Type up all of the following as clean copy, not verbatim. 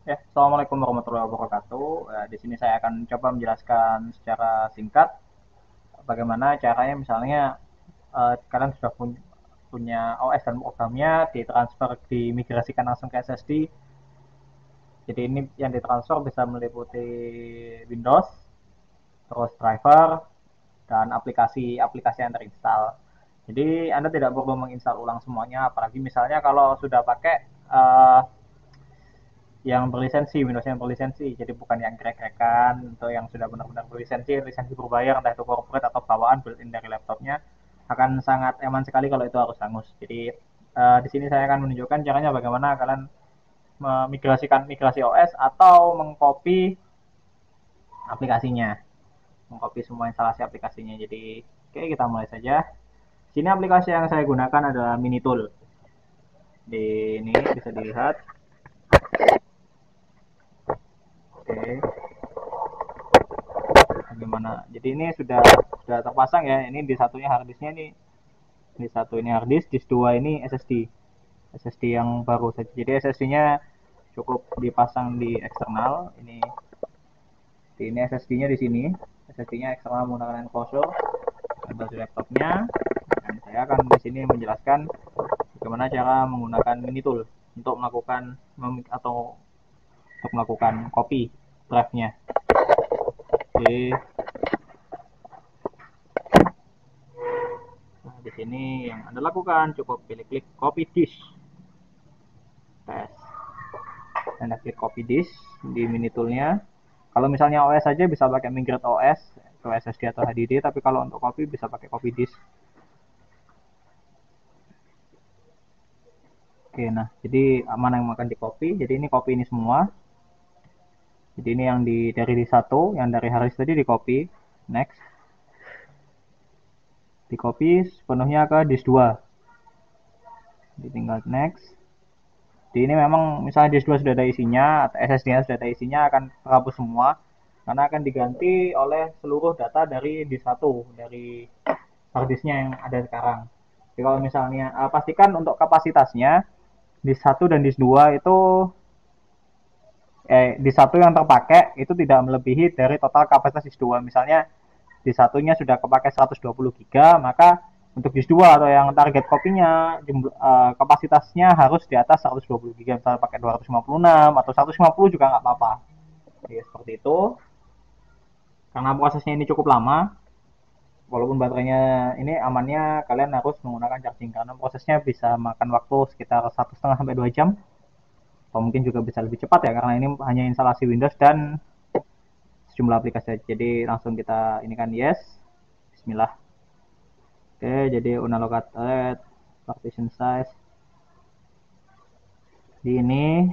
Ya, Assalamualaikum warahmatullahi wabarakatuh. Di sini saya akan coba menjelaskan secara singkat bagaimana caranya misalnya kalian sudah punya OS dan programnya ditransfer dimigrasikan langsung ke SSD. Jadi ini yang ditransfer bisa meliputi Windows, terus driver dan aplikasi-aplikasi yang terinstall. Jadi Anda tidak perlu menginstal ulang semuanya, apalagi misalnya kalau sudah pakai yang berlisensi, Windows yang berlisensi, jadi bukan yang crack-crackan atau yang sudah benar-benar berlisensi, lisensi berbayar, entah itu corporate atau bawaan built-in dari laptopnya, akan sangat aman sekali kalau itu harus hangus. Jadi di sini saya akan menunjukkan caranya bagaimana kalian memigrasikan migrasi OS atau mengcopy aplikasinya, mengcopy semua instalasi aplikasinya. Jadi oke, kita mulai saja. Sini aplikasi yang saya gunakan adalah Minitool. Di ini bisa dilihat. Oke, bagaimana? Jadi ini sudah terpasang ya. Ini di satunya harddisknya ini, di satu ini harddisk, di dua ini SSD. SSD yang baru saja. Jadi SSD-nya cukup dipasang di eksternal. Ini SSD-nya di sini. SSD-nya eksternal menggunakan enclosure atau di laptopnya. Dan saya akan di sini menjelaskan bagaimana cara menggunakan mini tool untuk melakukan atau untuk melakukan copy drive-nya. Oke. Nah, di sini yang Anda lakukan cukup pilih klik copy disk. Tes. Anda klik copy disk di mini toolnya. Kalau misalnya OS saja bisa pakai migrate OS ke SSD atau HDD, tapi kalau untuk copy bisa pakai copy disk. Oke, nah jadi mana yang akan di copy? Jadi ini copy ini semua. Jadi ini yang dari di satu, yang dari Haris tadi di copy. Next, di copy sepenuhnya ke disk 2. Tinggal next. Jadi ini memang misalnya disk 2 sudah ada isinya, atau SSD-nya sudah ada isinya, akan terhapus semua karena akan diganti oleh seluruh data dari disk 1, dari harddisknya yang ada sekarang. Jadi kalau misalnya pastikan untuk kapasitasnya disk 1 dan disk 2 itu di satu yang terpakai itu tidak melebihi dari total kapasitas disk 2. Misalnya di satunya sudah kepakai 120 GB, maka untuk disk 2 atau yang target kopinya kapasitasnya harus di atas 120 GB. Misalnya pakai 256 atau 150 juga nggak apa-apa. Jadi seperti itu. Karena prosesnya ini cukup lama, walaupun baterainya ini amannya kalian harus menggunakan charging karena prosesnya bisa makan waktu sekitar 1,5 sampai 2 jam, atau mungkin juga bisa lebih cepat ya karena ini hanya instalasi Windows dan sejumlah aplikasi. Jadi langsung kita ini kan yes. Bismillah. Oke, jadi unallocated partition size di ini,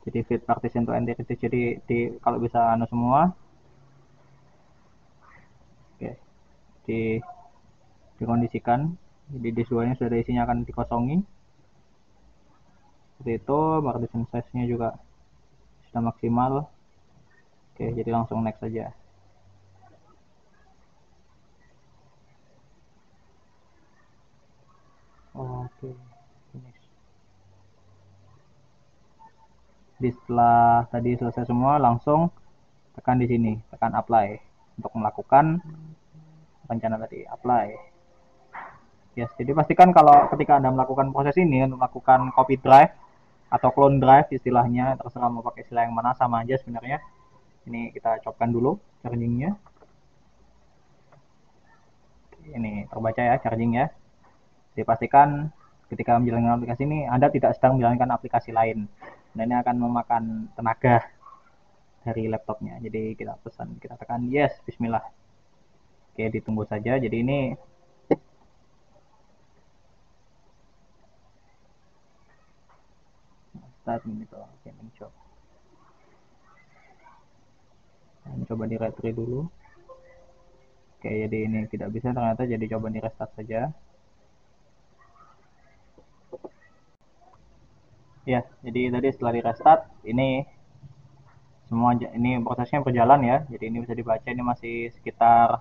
jadi fit partition to entity, jadi kalau bisa anu semua. Oke, di dikondisikan. Jadi di suanya sudah isinya akan dikosongi. Seperti itu, partition size-nya juga sudah maksimal. Oke, jadi langsung next saja. Oke, next. Jadi setelah tadi selesai semua, langsung tekan di sini, tekan apply untuk melakukan rencana tadi, apply. Yes, jadi pastikan kalau ketika Anda melakukan proses ini untuk melakukan copy drive atau clone drive istilahnya, terserah mau pakai istilah yang mana, sama aja sebenarnya. Ini kita copkan dulu chargingnya. Ini terbaca ya chargingnya. Jadi pastikan ketika menjalankan aplikasi ini Anda tidak sedang menjalankan aplikasi lain. Dan ini akan memakan tenaga dari laptopnya. Jadi kita tekan yes, bismillah. Oke, ditunggu saja. Jadi ini start gitu. Oke, mencoba. Coba di retry dulu. Oke, jadi ini tidak bisa ternyata, jadi coba di restart saja. Ya, jadi tadi setelah di restart ini semua ini prosesnya berjalan ya. Jadi ini bisa dibaca ini masih sekitar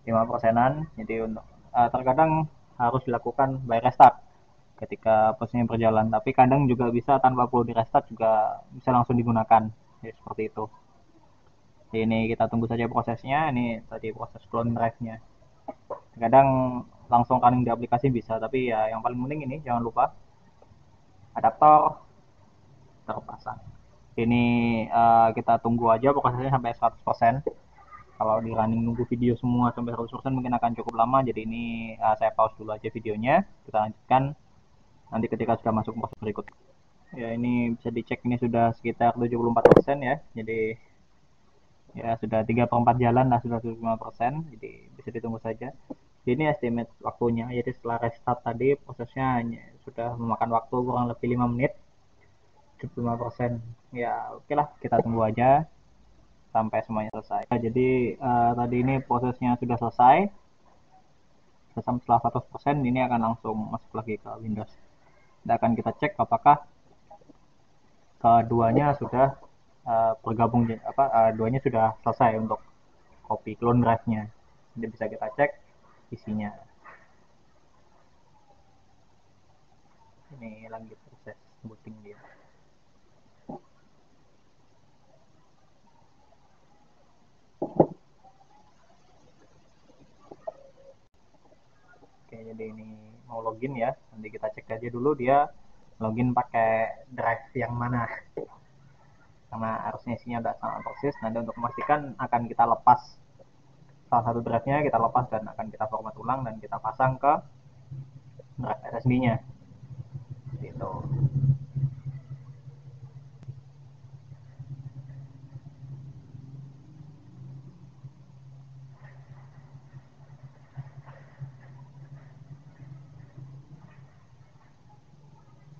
5%-an. Jadi untuk terkadang harus dilakukan by restart ketika prosesnya berjalan. Tapi kadang juga bisa tanpa perlu di restart juga bisa langsung digunakan, ya, seperti itu. Ini kita tunggu saja prosesnya. Ini tadi proses clone drive-nya. Kadang langsung running di aplikasi bisa, tapi ya yang paling penting ini jangan lupa adaptor terpasang. Ini kita tunggu aja prosesnya sampai 100%. Kalau di running nunggu video semua sampai 100% mungkin akan cukup lama. Jadi ini saya pause dulu aja videonya. Kita lanjutkan nanti ketika sudah masuk proses berikutnya. Ya, ini bisa dicek, ini sudah sekitar 74% ya. Jadi ya sudah 3/4 jalan lah, sudah 75%. Jadi bisa ditunggu saja. Ini estimate waktunya. Jadi setelah restart tadi prosesnya sudah memakan waktu kurang lebih 5 menit. 75%. Ya oke lah, kita tunggu aja sampai semuanya selesai. Jadi tadi ini prosesnya sudah selesai. Setelah 100% ini akan langsung masuk lagi ke Windows. Dan akan kita cek apakah keduanya sudah bergabung, duanya sudah selesai untuk copy clone drive-nya. Jadi bisa kita cek isinya. Ini lagi proses booting dia. Oke, jadi ini mau login ya. Nanti kita cek aja dulu dia login pakai drive yang mana. Karena harusnya isinya udah sama persis. Nanti untuk memastikan akan kita lepas salah satu drive-nya, kita lepas dan akan kita format ulang dan kita pasang ke drive SSD-nya. Gitu.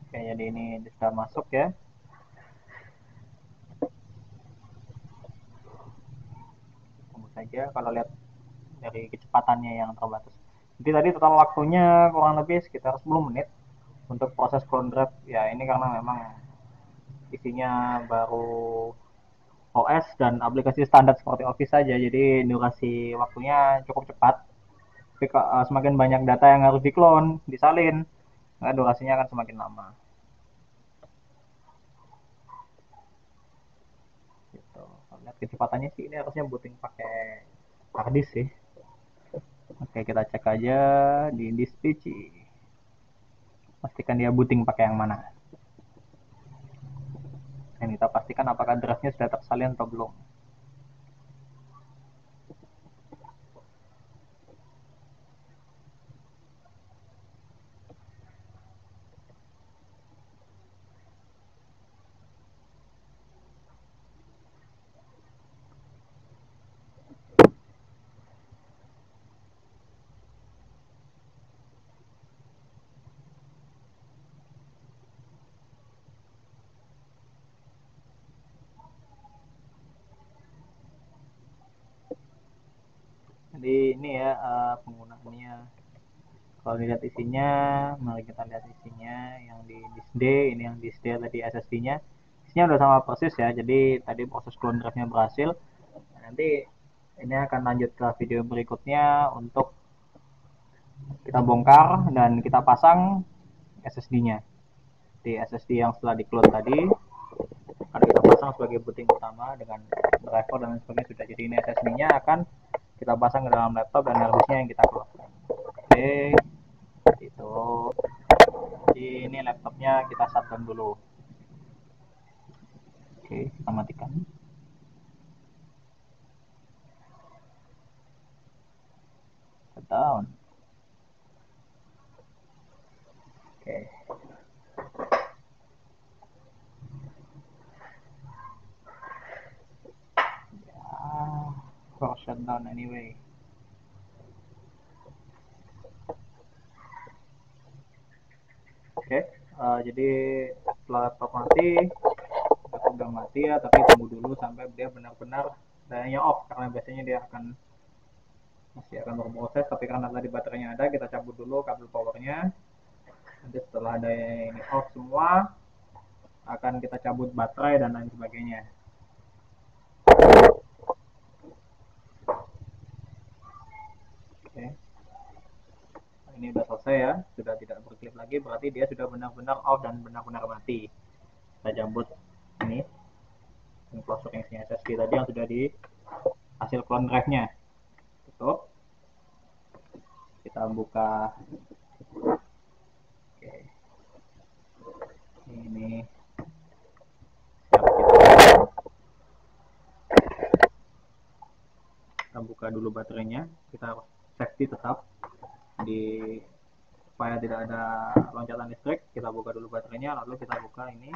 Oke, jadi ini sudah masuk ya. Tunggu saja kalau lihat dari kecepatannya yang terbatas. Jadi tadi total waktunya kurang lebih sekitar 10 menit untuk proses clone drive. Ya ini karena memang isinya baru OS dan aplikasi standar seperti Office saja, jadi durasi waktunya cukup cepat. Tapi semakin banyak data yang harus diklon, disalin, maka durasinya akan semakin lama. Gitu. Lihat kecepatannya sih ini harusnya booting pakai hard disk sih. Oke, kita cek aja di disk PC. Pastikan dia booting pakai yang mana. Dan kita pastikan apakah drive-nya sudah tersalin atau belum. Jadi ini ya penggunaannya. Kalau dilihat isinya, mari kita lihat isinya yang di disk D, ini yang disk D tadi SSD-nya. Isinya udah sama persis ya, jadi tadi proses clone drive-nya berhasil. Nah, nanti ini akan lanjut ke video berikutnya untuk kita bongkar dan kita pasang SSD-nya. Di SSD yang setelah di-clone tadi, akan kita pasang sebagai booting utama dengan driver dan sebagainya sudah. Jadi ini SSD-nya akan kita pasang ke dalam laptop dan harddisknya yang kita keluarkan. Oke, itu. Jadi ini laptopnya kita shutdown dulu. Oke, kita matikan. Shutdown. Oke. Ya, for shutdown anyway. Oke, jadi setelah laptop mati, laptop udah mati ya, tapi tunggu dulu sampai dia benar-benar dayanya off, karena biasanya dia masih akan berproses, tapi karena tadi baterainya ada, kita cabut dulu kabel powernya. Nanti setelah daya ini off semua, akan kita cabut baterai dan lain sebagainya. Oke, ini udah selesai ya, sudah tidak berkelip lagi, berarti dia sudah benar-benar off dan benar-benar mati. Kita jambut ini enclosure yang isinya SSD tadi yang sudah di hasil clone drive-nya. Tutup. Kita buka. Oke. Ini kita buka dulu baterainya. Kita harus safety tetap di supaya tidak ada loncatan listrik. Kita buka dulu baterainya, lalu kita buka ini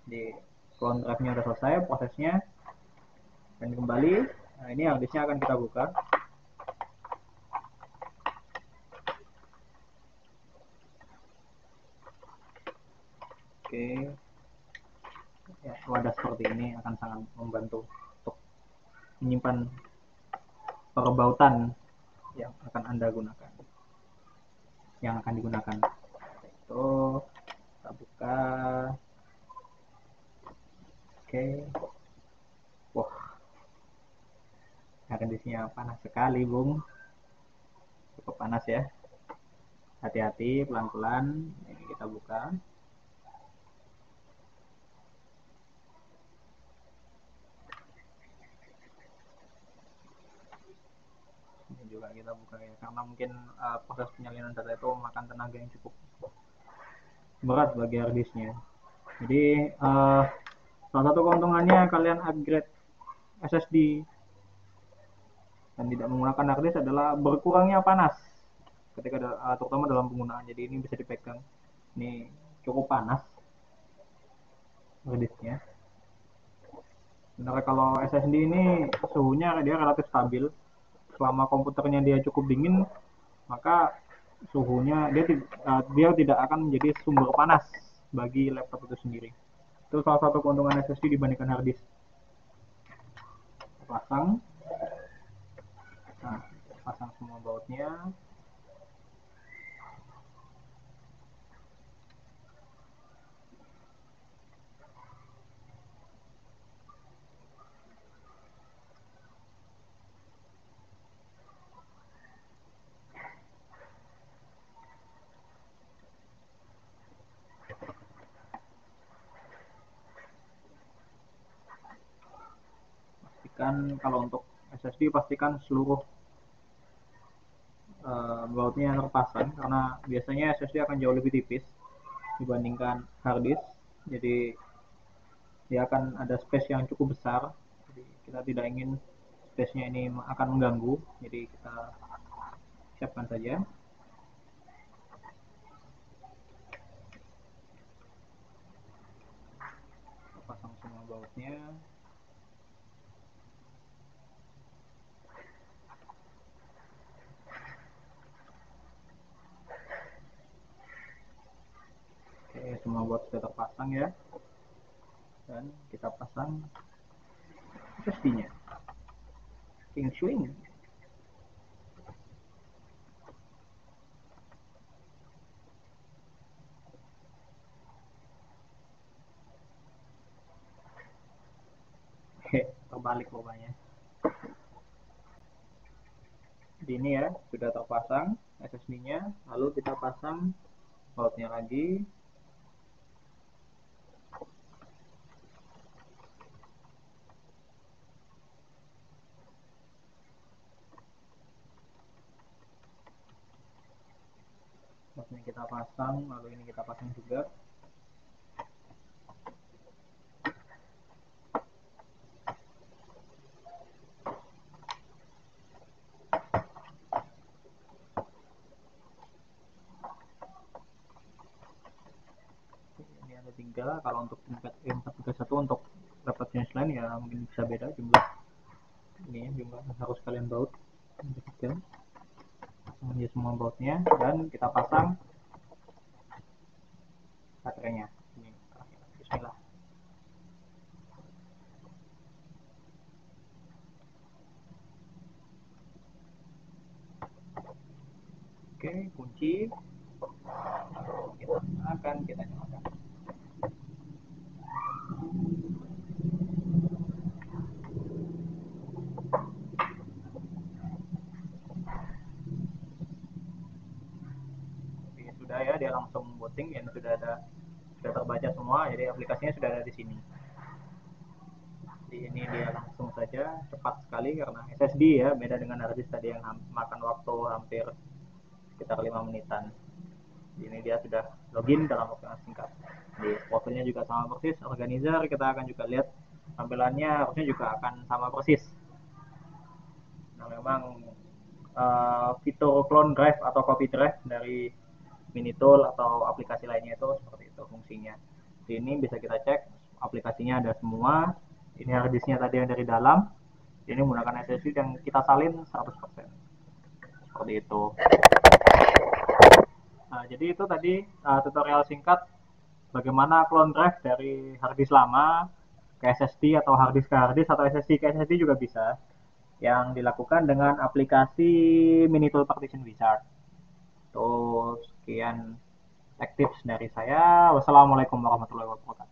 di clone drive-nya udah selesai prosesnya, dan kembali. Nah, ini hard disk-nya akan kita buka. Oke, ya, wadah seperti ini akan sangat membantu untuk menyimpan perbautan yang akan Anda gunakan, yang akan digunakan. Itu kita buka. Oke, wah, kondisinya panas sekali, Bung. Cukup panas ya. Hati-hati, pelan-pelan. Ini kita buka. Ini juga kita buka ya, karena mungkin proses penyalinan data itu memakan tenaga yang cukup berat bagi hard disknya. Jadi salah satu keuntungannya kalian upgrade SSD dan tidak menggunakan hard disk adalah berkurangnya panas ketika terutama dalam penggunaan. Jadi ini bisa dipegang, ini cukup panas hard disknya. Sebenarnya kalau SSD ini suhunya dia relatif stabil. Selama komputernya dia cukup dingin, maka suhunya dia tidak akan menjadi sumber panas bagi laptop itu sendiri. Itu salah satu keuntungan SSD dibandingkan hard disk. Pasang, nah, pasang semua bautnya. Pastikan kalau untuk SSD pastikan seluruh bautnya terpasang, karena biasanya SSD akan jauh lebih tipis dibandingkan hard disk. Jadi dia akan ada space yang cukup besar. Jadi kita tidak ingin space-nya ini akan mengganggu. Jadi kita siapkan saja. Kita pasang semua bautnya. Oke, semua baut sudah terpasang ya. Dan kita pasang SSD-nya. Swing. Oke, terbalik pokoknya. Jadi ini ya, sudah terpasang SSD-nya. Lalu kita pasang bautnya lagi. Bautnya kita pasang, lalu ini kita pasang juga. Ini ada 3. Kalau untuk tingkat 431 untuk dapat jenis lain ya mungkin bisa beda jumlah ini ya, jumlah harus kalian baut. 3. Pasang aja semua bautnya dan kita pasang baterainya. Ini bismillah. Oke, kunci. Kita nyalakan. routing yang sudah terbaca semua, jadi aplikasinya sudah ada di sini. Di ini dia langsung saja cepat sekali karena SSD ya, beda dengan hard disk tadi yang makan waktu hampir sekitar 5 menitan. Ini dia sudah login dalam waktu yang singkat. Di fotonya juga sama persis, organizer kita akan juga lihat tampilannya harusnya juga akan sama persis. Nah memang fitur clone drive atau copy drive dari Minitool atau aplikasi lainnya itu seperti itu fungsinya. Di ini bisa kita cek aplikasinya ada semua. Ini harddisknya tadi yang dari dalam. Ini menggunakan SSD yang kita salin 100%. Seperti itu. Nah, jadi itu tadi tutorial singkat bagaimana clone drive dari harddisk lama ke SSD atau harddisk ke harddisk atau SSD ke SSD juga bisa, yang dilakukan dengan aplikasi Minitool Partition Wizard. Tuh, sekian tips dari saya. Wassalamualaikum warahmatullahi wabarakatuh.